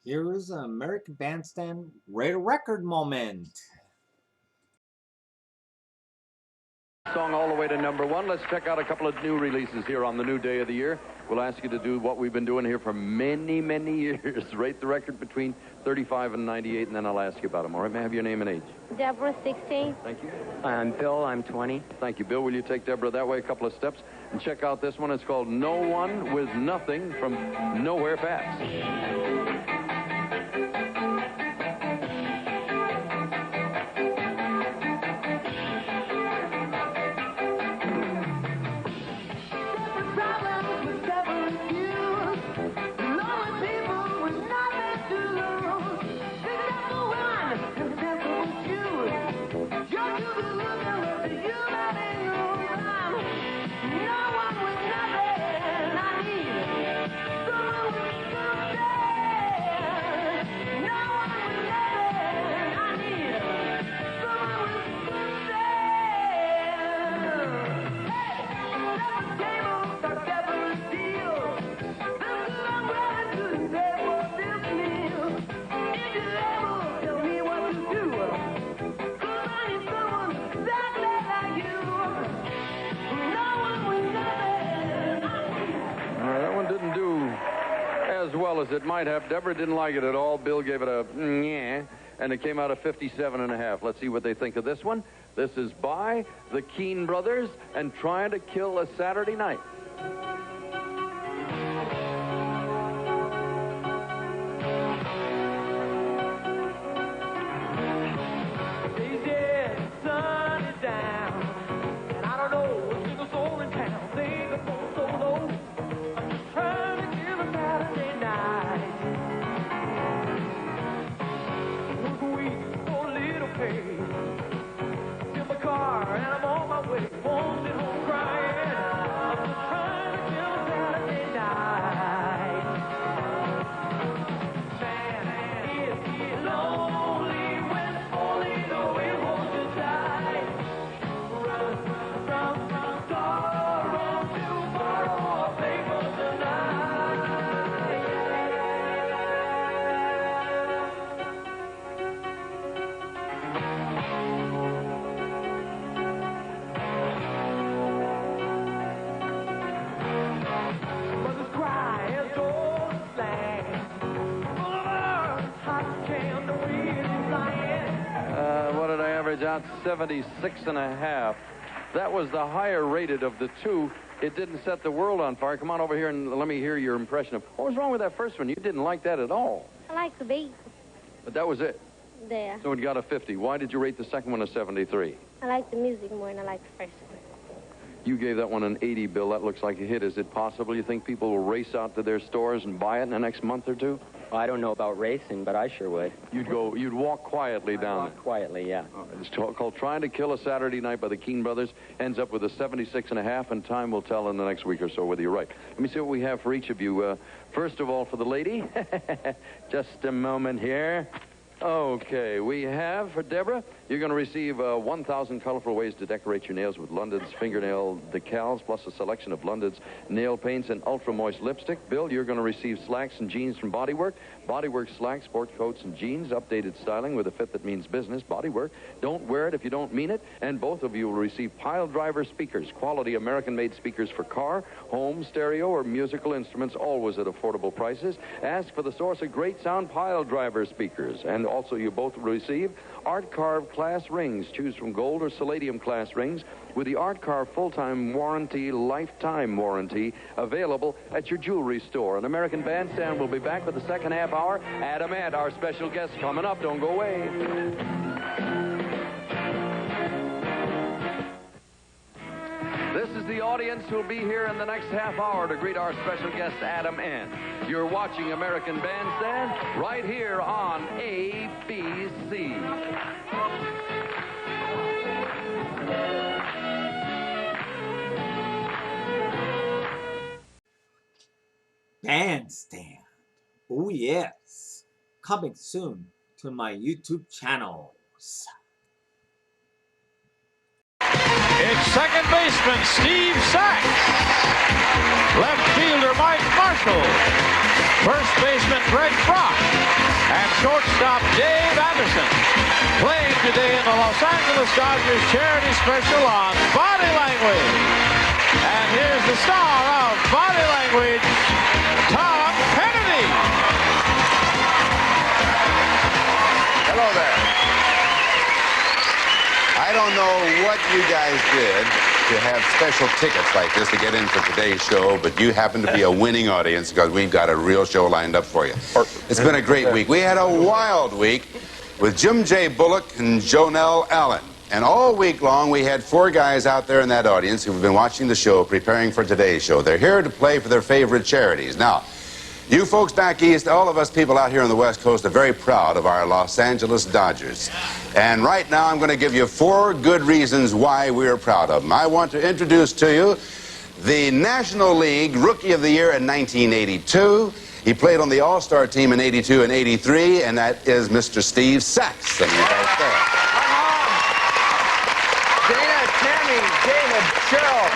Here is an American Bandstand Radio Record moment. Song all the way to #1. Let's check out a couple of new releases here on the new day of the year. We'll ask you to do what we've been doing here for many, many years. Rate the record between 35 and 98, and then I'll ask you about them. All right, may I have your name and age? Deborah, 16. Thank you. I'm Bill. I'm 20. Thank you, Bill. Will you take Deborah that way a couple of steps and check out this one? It's called No One With Nothing from Nowhere Fast. As well as it might have. Deborah didn't like it at all. Bill gave it a yeah, and it came out of 57.5. Let's see what they think of this one. This is by the Keane Brothers and Trying to Kill a Saturday Night. Out 76.5. That was the higher rated of the two. It didn't set the world on fire. Come on over here and let me hear your impression of what was wrong with that first one. You didn't like that at all. I like the beat. But that was it. There. So it got a 50. Why did you rate the second one a 73? I like the music more than I like the first one. You gave that one an 80, Bill. That looks like a hit. Is it possible you think people will race out to their stores and buy it in the next month or two? Well, I don't know about racing, but I sure would. You'd walk quietly down there. Quietly, yeah. It's called Trying to Kill a Saturday Night by the Keane Brothers. Ends up with a 76.5, and time will tell in the next week or so whether you're right. Let me see what we have for each of you. First of all, for the lady, just a moment here. Okay, we have for Deborah, you're going to receive 1,000 colorful ways to decorate your nails with London's fingernail decals, plus a selection of London's nail paints and ultra-moist lipstick. Bill, you're going to receive slacks and jeans from Bodywork. Bodywork slacks, sport coats, and jeans, updated styling with a fit that means business. Bodywork, don't wear it if you don't mean it. And both of you will receive pile driver speakers, quality American-made speakers for car, home, stereo, or musical instruments, always at affordable prices. Ask for the source of great sound, pile driver speakers. And also, you both will receive Art Carve class rings. Choose from gold or palladium class rings with the Art Carve full-time warranty, lifetime warranty, available at your jewelry store. An American Bandstand will be back with the second half hour. Adam Ant, our special guest, coming up. Don't go away. This is the audience who'll be here in the next half hour to greet our special guest, Adam Ant. You're watching American Bandstand right here on ABC. Bandstand. Oh yes. Coming soon to my YouTube channels. It's second baseman Steve Sax. Left fielder Mike Marshall. first baseman Greg Brock, and shortstop Dave Anderson. Playing today in the Los Angeles Dodgers charity special on Body Language. And here's the star of Body Language, Tom Kennedy. Hello there. I don't know what you guys did to have special tickets like this to get into today's show, but you happen to be a winning audience because we've got a real show lined up for you. It's been a great week. We had a wild week with Jim J. Bullock and Jonell Allen. And all week long, we had 4 guys out there in that audience who've been watching the show, preparing for today's show. They're here to play for their favorite charities. Now, you folks back east, all of us people out here on the West Coast are very proud of our Los Angeles Dodgers. And right now, I'm going to give you 4 good reasons why we're proud of them. I want to introduce to you the National League Rookie of the Year in 1982. He played on the All-Star team in 82 and 83, and that is Mr. Steve Sax. And Dana, Tammy, David, Cheryl,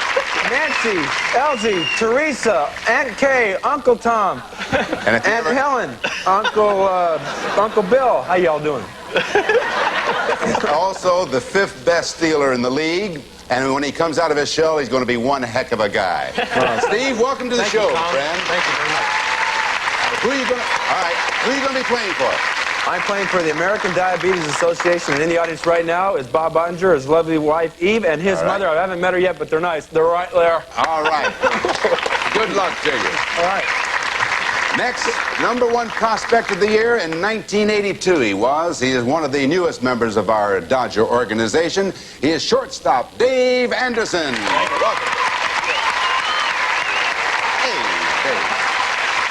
Nancy, Elsie, Teresa, Aunt Kay, Uncle Tom, Aunt Helen, Uncle Bill. How y'all doing? He's also the 5th best stealer in the league. And when he comes out of his shell, he's going to be one heck of a guy. Steve, welcome to the show, friend. Thank you very much. Who are you going to? All right. Who are you going to be playing for? I'm playing for the American Diabetes Association, and in the audience right now is Bob Ottinger, his lovely wife, Eve, and his mother. I haven't met her yet, but they're nice. They're right there. All right. Good luck to you. All right. Next, #1 prospect of the year in 1982 he was. He is one of the newest members of our Dodger organization. He is shortstop Dave Anderson. Welcome.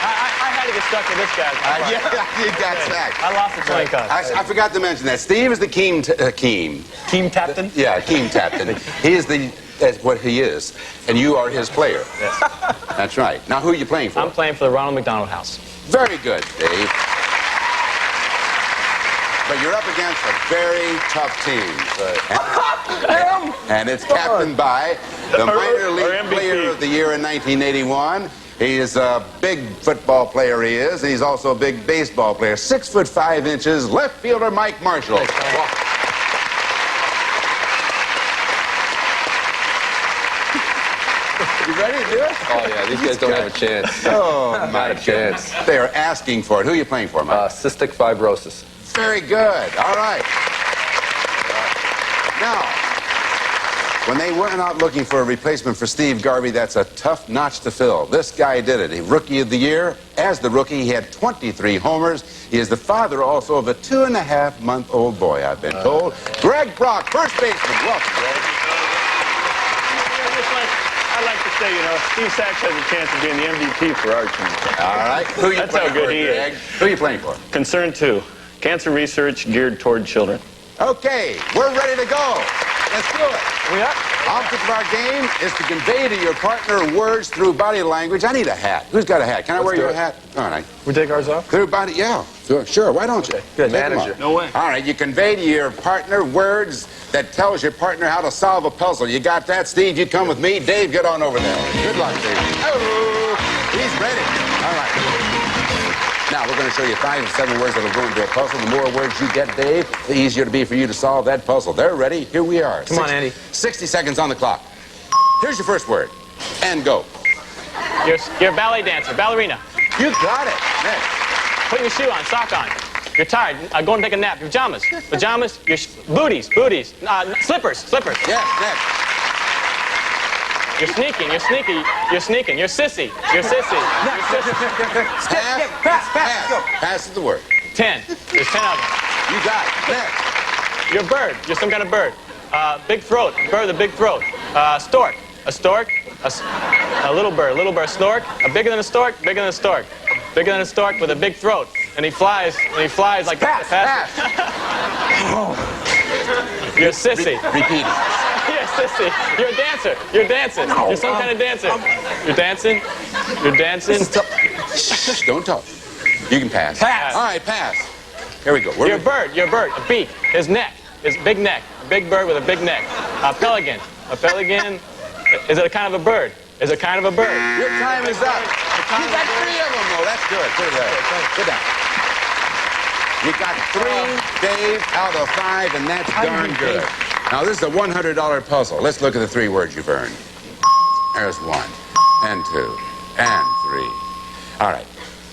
I had to get stuck with this guy. Yeah, you got sacked. I lost the playing card. I forgot to mention that. Steve is the Keem Captain? Yeah, Keem Captain. He is that's what he is, and you are his player. Yes. That's right. Now, who are you playing for? I'm playing for the Ronald McDonald House. Very good, Dave. But you're up against a very tough team. And it's captained by the minor league player of the year in 1981. He is a big football player, he is, and he's also a big baseball player. 6'5", left fielder Mike Marshall. You ready to do it? Oh, yeah, these guys don't have a chance. Oh, Not a chance. They are asking for it. Who are you playing for, Mike? Cystic fibrosis. Very good. All right. Now, when they went out looking for a replacement for Steve Garvey, that's a tough notch to fill. This guy did it. A Rookie of the Year. As the rookie, he had 23 homers. He is the father also of a 2.5-month-old boy, I've been told. Greg Brock, first baseman. Welcome, Greg. I'd like to say, you know, Steve Sax has a chance of being the MVP for our team. All right. Who are you That's playing how good for, he Greg? is. Who are you playing for? Concern 2, cancer research geared toward children. Okay, we're ready to go. Let's do it. We are? Object of our game is to convey to your partner words through body language. I need a hat. Who's got a hat? Can I wear your hat? All right. We take ours off? Through body, yeah. Sure, why don't you? Good. Take 'em Manager. off. No way. All right, you convey to your partner words that tells your partner how to solve a puzzle. You got that, Steve? You come with me. Dave, get on over there. Good luck, Dave. Oh, he's ready. All right. Now, we're going to show you 5 or 7 words that will go into a puzzle. The more words you get, Dave, the easier it'll be for you to solve that puzzle. They're ready. Here we are. Come on, Andy. 60 seconds on the clock. Here's your first word. And go. You're a ballet dancer, ballerina. You got it. Next. Putting your shoe on, sock on. You're tired, going to take a nap. Your pajamas, your booties, slippers. Yes, next. You're sneaking, you're sneaking. You're sissy. Pass. Go. Pass is the word. 10. There's 10 of them. You got it. Next. You're a bird. You're some kind of bird. Big throat. Bird with a big throat. Stork. A stork. A little bird. Stork. Bigger than a stork. Bigger than a stork with a big throat. And he flies like Pass. You're a sissy. Repeat it. You're a sissy. You're a dancer. You're dancing. You're some kind of dancer. You're dancing. Shh, don't talk. You can pass. Pass. All right, pass. Here we go. You're a bird. A beak. His neck. His big neck. A big bird with a big neck. A pelican. Is it a kind of a bird? Your time is up. You got 3 of them, though. That's good. Put it there. Sit down. You got 3, Dave, out of 5, and that's darn good. Now, this is a $100 puzzle. Let's look at the 3 words you've earned. There's 1, and 2, and 3. All right.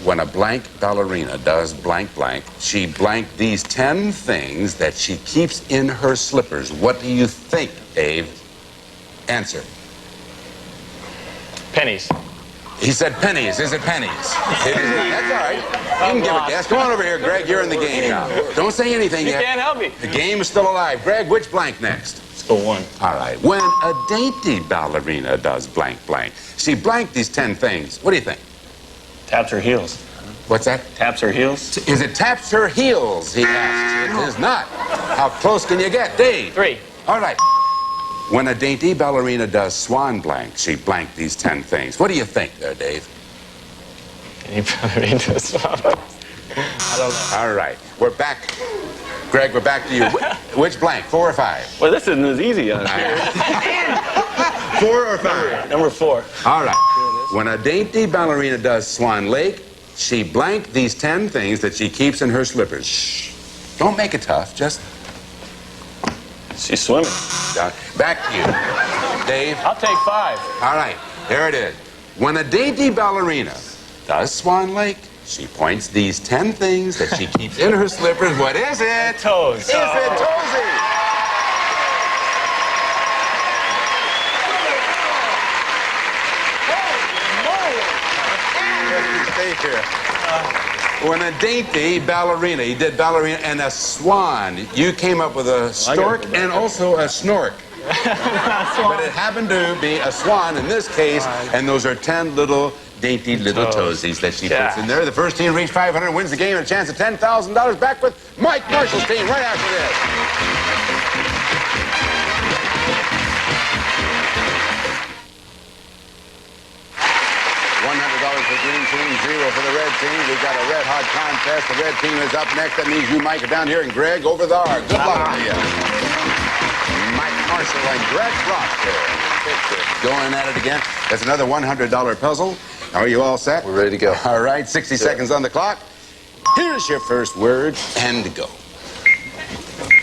When a blank ballerina does blank blank, she blank these 10 things that she keeps in her slippers. What do you think, Dave? Answer. Pennies. He said pennies. Is it pennies? It is not. That's all right. You can give a guess. Come on over here, Greg. You're in the game now. Don't say anything You yet. can't help me. The game is still alive. Greg, which blank next? Let's go 1. All right. When a dainty ballerina does blank blank, she blanked these 10 things. What do you think? Taps her heels. What's that? Taps her heels. Is it taps her heels, he asks. It is not. How close can you get, Dave? 3. All right. When a dainty ballerina does swan blank, she blanked these 10 things. What do you think there, Dave? Any ballerina does swan. I don't know. All right. We're back. Greg, we're back to you. Which blank? 4 or 5? Well, this isn't as easy. 4 or 5? Number 4. All right. When a dainty ballerina does Swan Lake, she blanked these 10 things that she keeps in her slippers. Shh. Don't make it tough. Just... She's swimming. Back to you. Dave? I'll take 5. All right. There it is. When a dainty ballerina does Swan Lake, she points these 10 things that she keeps in her slippers. What is it? Toes. Is it Toesy? Stay here. When a dainty ballerina, you did ballerina and a swan, you came up with a stork and also a snork. But it happened to be a swan in this case, and those are 10 little dainty little toesies that she puts in there. The first team reached 500, wins the game, and a chance at $10,000. Back with Mike Marshall's team right after this. $100 for the green team, 0 for the red team. We've got a red-hot contest. The red team is up next. That means you, Mike, are down here, and Greg over there. Good luck to you. Mike Marshall and Greg Brock here. Going at it again. That's another $100 puzzle. Are you all set? We're ready to go. All right, 60 seconds on the clock. Here's your first word, and go.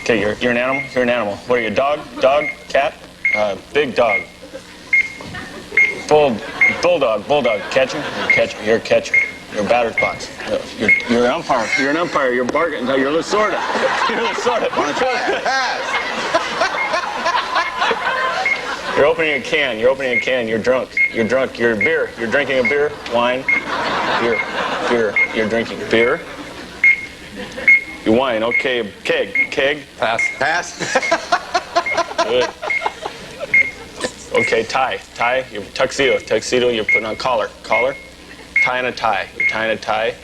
Okay, you're an animal. You're an animal. What are you? Dog? Cat? Big dog. Bulldog. Catcher? You're a catcher. You're a batter's box. You're an umpire. You're an umpire. You're barking. You're Lasorda. You're Lasorda. Want to try it? Pass. You're opening a can. You're drunk. You're beer. You're drinking a beer. Wine. Beer. You're drinking beer. You wine. Okay. Keg. Pass. Pass. Good. Okay, tie. You're tuxedo. You're putting on collar. Tying a tie. You're tying a tie.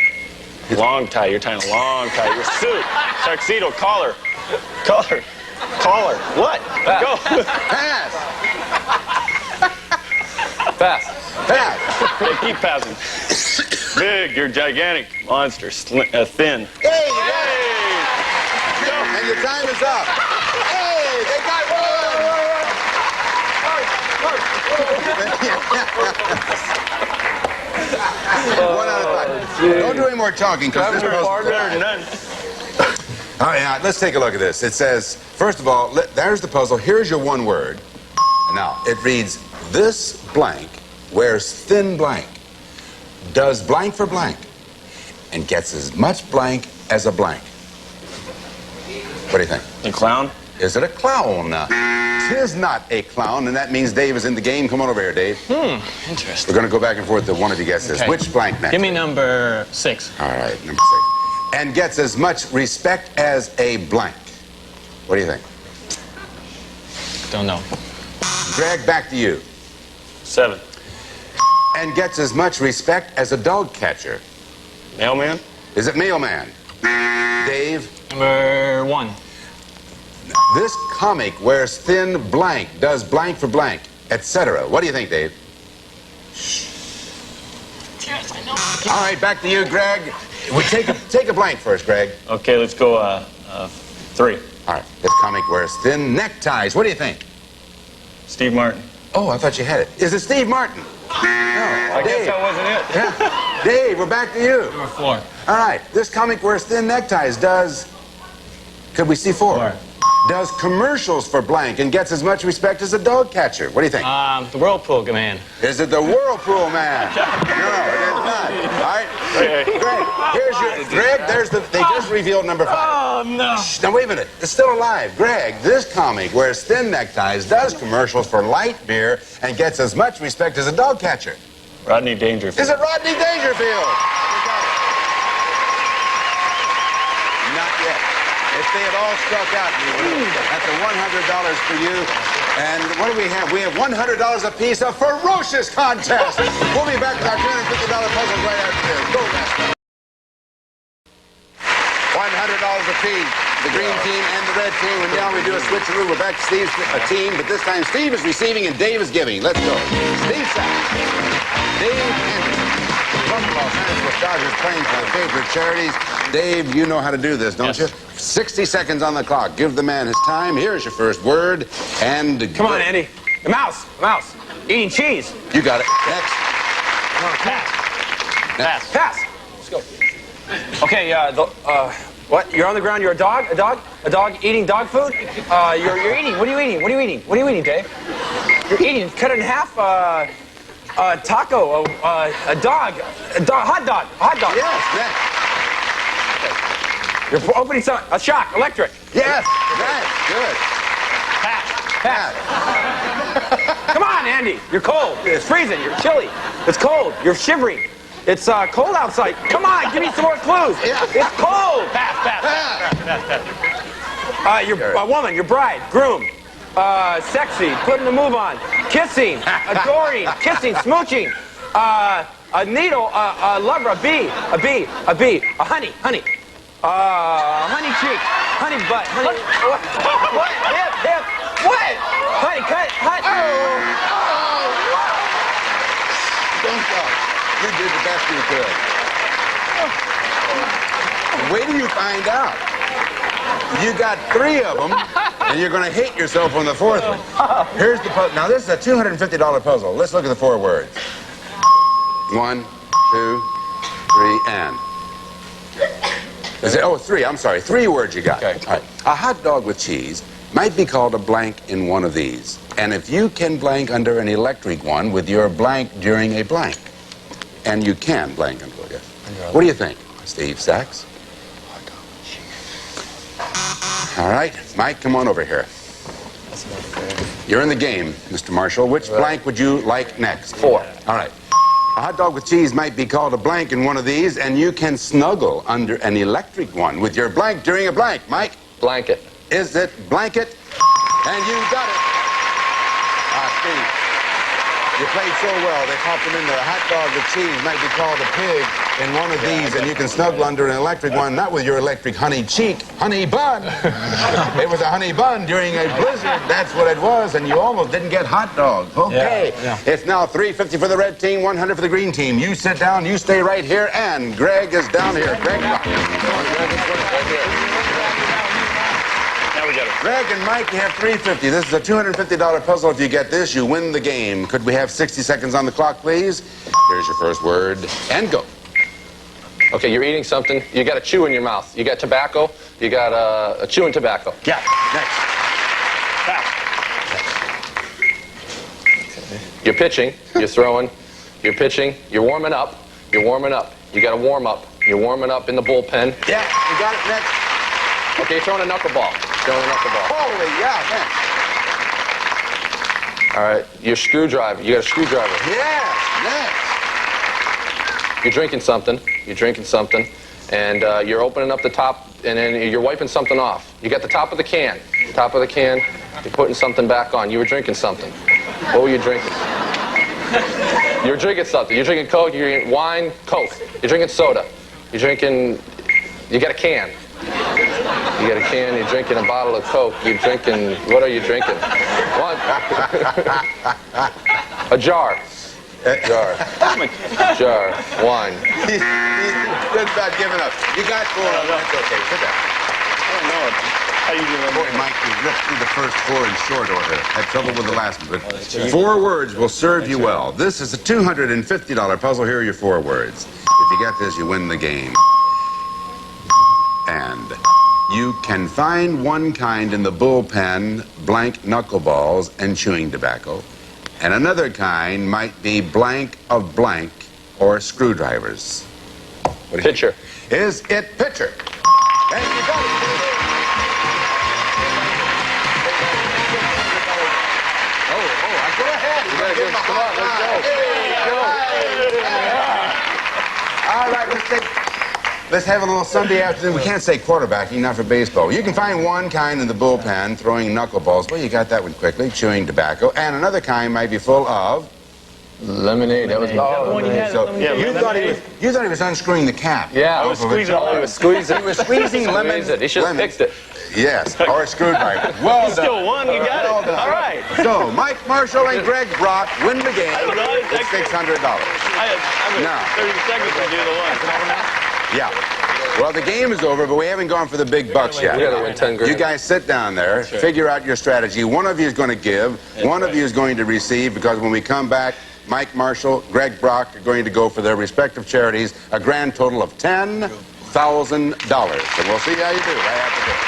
Long tie. You're tying a long tie. Your suit. Tuxedo. Collar. What? Pass. Go. Pass. Pass. Pass. Okay, keep passing. Big. You're gigantic. Monster. Thin. Hey, you got it. And your time is up. Hey, they got one out of 5. Don't do any more talking, because this puzzle's Better than none. All right, now, let's take a look at this. It says, first of all, there's the puzzle. Here's your one word. Now, it reads, this blank wears thin blank, does blank for blank, and gets as much blank as a blank. What do you think? The clown? Is it a clown? Tis not a clown, and that means Dave is in the game. Come on over here, Dave. Interesting. We're going to go back and forth to one of you guesses. Okay. Which blank next? Give me number 6. All right, number 6. And gets as much respect as a blank. What do you think? Don't know. Greg, back to you. 7. And gets as much respect as a dog catcher. Mailman? Is it mailman? Dave? Number 1. This comic wears thin blank, does blank for blank, etc. What do you think, Dave? Yes, I know. All right, back to you, Greg. We take a blank first, Greg. Okay, let's go 3. All right, this comic wears thin neckties. What do you think? Steve Martin. Oh, I thought you had it. Is it Steve Martin? I guess that wasn't it. Yeah. Dave, we're back to you. Number 4. All right. This comic wears thin neckties does... Could we see 4? Does commercials for blank and gets as much respect as a dog catcher. What do you think? The Whirlpool Man. Is it the Whirlpool Man? No, it is not. All right. Greg, here's your... Greg, they just revealed number 5. Oh, no. Shh, now, wait a minute. It's still alive. Greg, this comic wears thin neckties, does commercials for light beer, and gets as much respect as a dog catcher. Rodney Dangerfield. Is it Rodney Dangerfield? Not yet. If they had all struck out, that's a $100 for you. And what do we have? We have $100 apiece, a ferocious contest. We'll be back with our $250 puzzles right after this. Go, Master. $100 apiece. The green team and the red team. And now we do a switcheroo. We're back to Steve's team, but this time Steve is receiving and Dave is giving. Let's go. Steve Sachs. Dave Henry. From the Los Angeles Dodgers playing for the favorite charities. Dave, you know how to do this, don't you? 60 seconds on the clock. Give the man his time. Here's your first word. And Come on, Andy. The mouse. Mouse. Eating cheese. You got it. Next. Come on, pass. Next. Pass. Let's go. Okay, what? You're on the ground. You're a dog? A dog? A dog eating dog food? You're eating. What are you eating? What are you eating? What are you eating, Dave? You're eating. Cut it in half. Taco. A dog. Hot dog. A hot dog. Yes. Next. You're opening some. A shock. Electric. Yes. Next. Good. Pass. Come on, Andy. You're cold. It's freezing. You're chilly. It's cold. You're shivering. It's cold outside. Come on, give me some more clues. It's cold. Pass. You're a woman. Your bride. Groom. Sexy. Putting the move on. Kissing. Adoring. Kissing. Smooching. A needle. A lover. A bee. A honey. Honey cheek. Honey butt. Honey. What? Hip. What? Honey cut. Don't go. You did the best you could. Wait till you find out. You got 3 of them, and you're going to hate yourself on the 4th one. Here's the puzzle. Now, this is a $250 puzzle. Let's look at the 4 words. 1, 2, 3, and. Is it? Oh, 3. I'm sorry. 3 words you got. Okay. All right. A hot dog with cheese might be called a blank in one of these. And if you can blank under an electric one with your blank during a blank, and you can blank under it. What do you think, Steve Sachs? All right. Mike, come on over here. You're in the game, Mr. Marshall. Which blank would you like next? 4. All right. A hot dog with cheese might be called a blank in one of these, and you can snuggle under an electric one with your blank during a blank. Mike? Blanket. Is it blanket? And you got it. Steve, you played so well, they popped them in there. A hot dog with cheese might be called a pig in one of these, and you can snuggle under an electric one, not with your electric honey cheek, honey bun. It was a honey bun during a blizzard. That's what it was, and you almost didn't get hot dog. Okay. It's now $350 for the red team, $100 for the green team. You sit down, you stay right here, and Greg is down here. Greg, right here. Greg and Mike, you have $350. This is a $250 puzzle. If you get this, you win the game. Could we have 60 seconds on the clock, please? Here's your first word, and go. Okay, you're eating something. You got a chew in your mouth. You got tobacco. You got a chewing tobacco. Yeah. Next. You're pitching. You're throwing. You're pitching. You're warming up. You're warming up. You got to warm up. You're warming up in the bullpen. Yeah, you got it. Next. Okay, you're throwing a knuckleball. Throwing a knuckleball. Holy, yeah, next. All right, your screwdriver. You got a screwdriver. Yes, next. You're drinking something. You're drinking something. And you're opening up the top, and then you're wiping something off. You got the top of the can. Top of the can. You're putting something back on. You were drinking something. What were you drinking? You're drinking something. You're drinking Coke. You're drinking wine, Coke. You're drinking soda. You're drinking. You got a can. You got a can, you're drinking a bottle of Coke, you're drinking, what are you drinking? What? A jar. Jar. Jar. Wine. He's just about giving up. You got 4 of them. That's okay. Sit down. don't know it. How you doing? Boy, Mike, you ripped through the first 4 in short order. Had trouble with the last one, but 4 words will serve you well. This is a $250 puzzle. Here are your 4 words. If you get this, you win the game. And you can find one kind in the bullpen, blank knuckleballs and chewing tobacco. And another kind might be blank of blank or screwdrivers. What do you Pitcher. think? Is it pitcher? And you got it. Go ahead. You gotta give him a Come on, All right, let's have a little Sunday afternoon. We can't say quarterbacking, not for baseball. You can find one kind in the bullpen, throwing knuckleballs. Well, you got that one quickly, chewing tobacco. And another kind might be full of... Lemonade. That was So you thought he was unscrewing the cap. Yeah, I was squeezing all He was squeezing. He was squeezing lemon. He should have lemon. fixed it. Yes, or a screwdriver. Well done. Still won. You got Well it. done. All right. So, Mike Marshall and Greg Brock win the game. I was It's $600. I had Now. 30 seconds to do the one. Yeah. Well, the game is over, but we haven't gone for the big bucks yet. We gotta win 10 grand. You guys sit down there, figure out your strategy. One of you is going to give, one of you is going to receive, because when we come back, Mike Marshall, Greg Brock are going to go for their respective charities, a grand total of $10,000. And we'll see how you do right after this.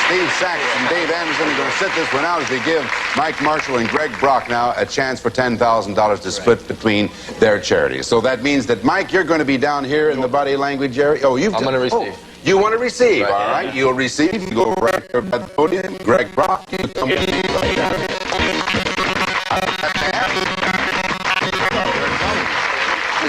Steve Sachs and Dave Anderson are going to sit this one out as they give Mike Marshall and Greg Brock now a chance for $10,000 to split between their charities. So that means that, Mike, you're going to be down here in the body language area. Oh, I'm gonna receive. You want to receive, Right. all right? You'll receive. You go right there by the podium. Greg Brock, you come with me right there.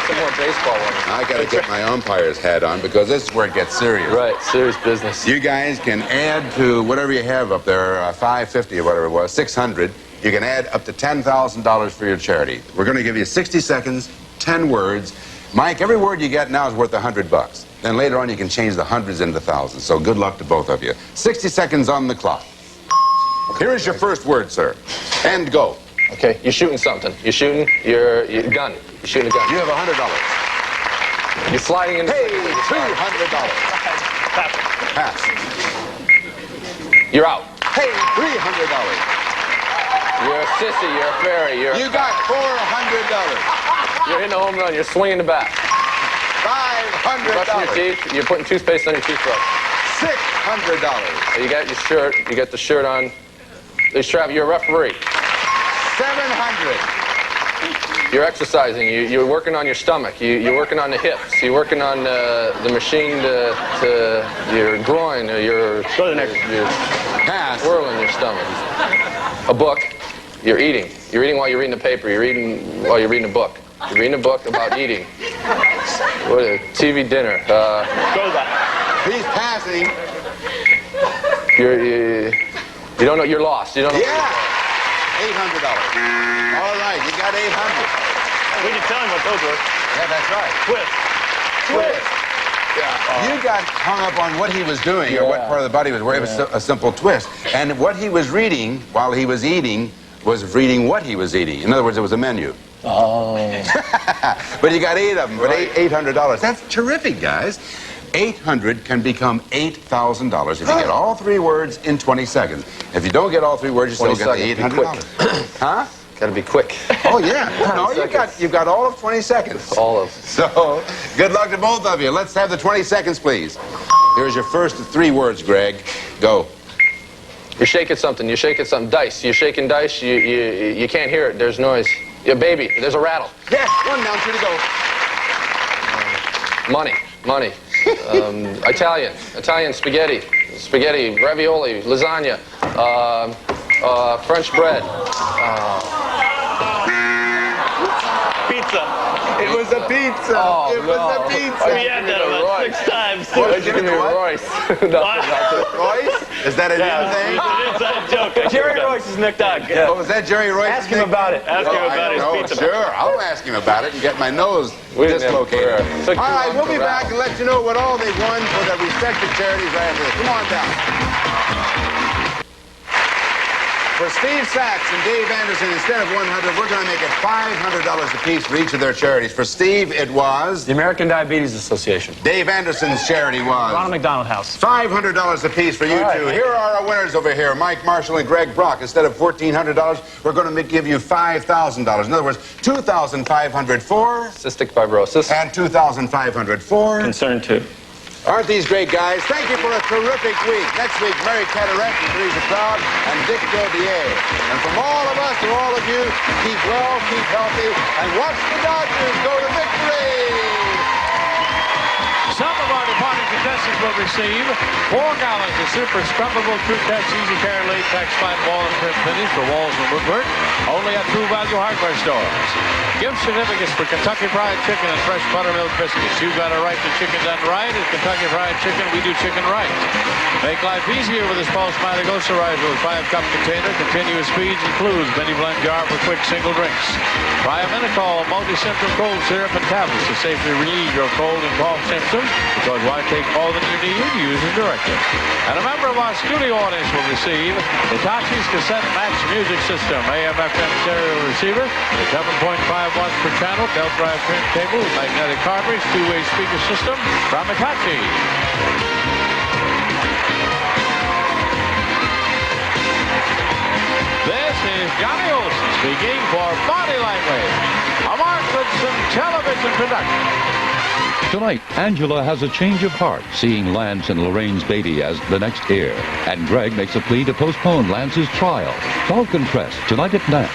Some more baseball ones. I got to get my umpire's hat on because this is where it gets serious. Right, serious business. You guys can add to whatever you have up there, 550 or whatever it was, 600. You can add up to $10,000 for your charity. We're going to give you 60 seconds, 10 words. Mike, every word you get now is worth $100. Then later on, you can change the hundreds into thousands. So good luck to both of you. 60 seconds on the clock. Here is your first word, sir. And go. Okay, you're shooting something. You're shooting your gun. You're shooting a gun. You have $100. You're sliding in. Hey, $200. Pass. You're out. Hey, $300. You're a sissy. You're a fairy. You got $400. You're hitting a home run. You're swinging the bat. Brushing your $500. teeth. You're putting toothpaste on your toothbrush. $600. You got your shirt. You got the shirt on. You're a referee. $700. You're exercising. You're working on your stomach. You're working on the hips. You're working on the machine to your groin. Or your Go to the next. You're Pass. whirling your stomach. A book. You're eating. You're eating while you're reading the paper. You're eating while you're reading a book. You're reading a book about eating. What a TV dinner. Go to that. He's passing. You don't know. You're lost. You don't know. Yeah. $800. All right, you got $800. We can tell him what those were. Yeah, that's right. Twist. You got hung up on what he was doing or what part of the body was where it was a simple twist. And what he was reading while he was eating was reading what he was eating. In other words, it was a menu. Oh. But you got 8 of them, but $800. That's terrific, guys. 800 can become $8,000 if you get all 3 words in 20 seconds. If you don't get all 3 words, you still get the $800. Huh? Got to be quick. Oh, yeah. No, you've got all of 20 seconds. All of. So, good luck to both of you. Let's have the 20 seconds, please. Here's your first 3 words, Greg. Go. You're shaking something. You're shaking something. Dice. You're shaking dice. You can't hear it. There's noise. Yeah, baby. There's a rattle. Yes, 1 down, 2 to go. Money. Italian spaghetti, ravioli, lasagna, French bread. Pizza. It was a pizza. Oh, it was a pizza. We had that about 6 times. What did you give me, Royce? Royce? Is that a new thing? It's an inside joke. Jerry Royce's McDuck. Oh, was that Jerry Royce? Ask him about it. Ask him about his pizza. Sure, I'll ask him about it and get my nose We didn't have dislocated. prayer. Took too All right, long we'll be to back and let you know what all they've won for their respective charities right after this. Come on down. For Steve Sachs and Dave Anderson, instead of $100, we're going to make it $500 apiece for each of their charities. For Steve, it was... The American Diabetes Association. Dave Anderson's charity was... Ronald McDonald House. $500 apiece for you two. Here are our winners over here, Mike Marshall and Greg Brock. Instead of $1,400, we're going to give you $5,000. In other words, $2,500 for... Cystic fibrosis. And $2,500 for... Concern too. Aren't these great guys? Thank you for a terrific week. Next week, Mary Carteret and Teresa Proud and Dick Dodier. And from all of us to all of you, keep well, keep healthy, and watch the Dodgers go to victory. Some of our departing contestants will receive 4 gallons of super scrubbable True Tex Easy Care Latex Fine Wall and Trim Finish for walls and woodwork, only at True Value Hardware stores. Gift certificates for Kentucky Fried Chicken and fresh buttermilk biscuits. You've got a right to chicken done right. At Kentucky Fried Chicken, we do chicken right. Make life easier with this Paul Smiley Ghost Arrival 5-cup container, continuous feeds, includes mini blend jar for quick single drinks. Try a Minocol multi-symptom cold syrup and tablets to safely relieve your cold and cough symptoms, because why take more than you need? Use it directly. And a member of our studio audience will receive Hitachi's cassette match music system, AM/FM stereo receiver, with 7.5 watts per channel, belt drive turntable with magnetic cartridge, two-way speaker system from Hitachi. This is Johnny Olson speaking for Body Language, a Mark Goodson television production. Tonight, Angela has a change of heart, seeing Lance and Lorraine's baby as the next heir. And Greg makes a plea to postpone Lance's trial. Falcon Crest, tonight at 9.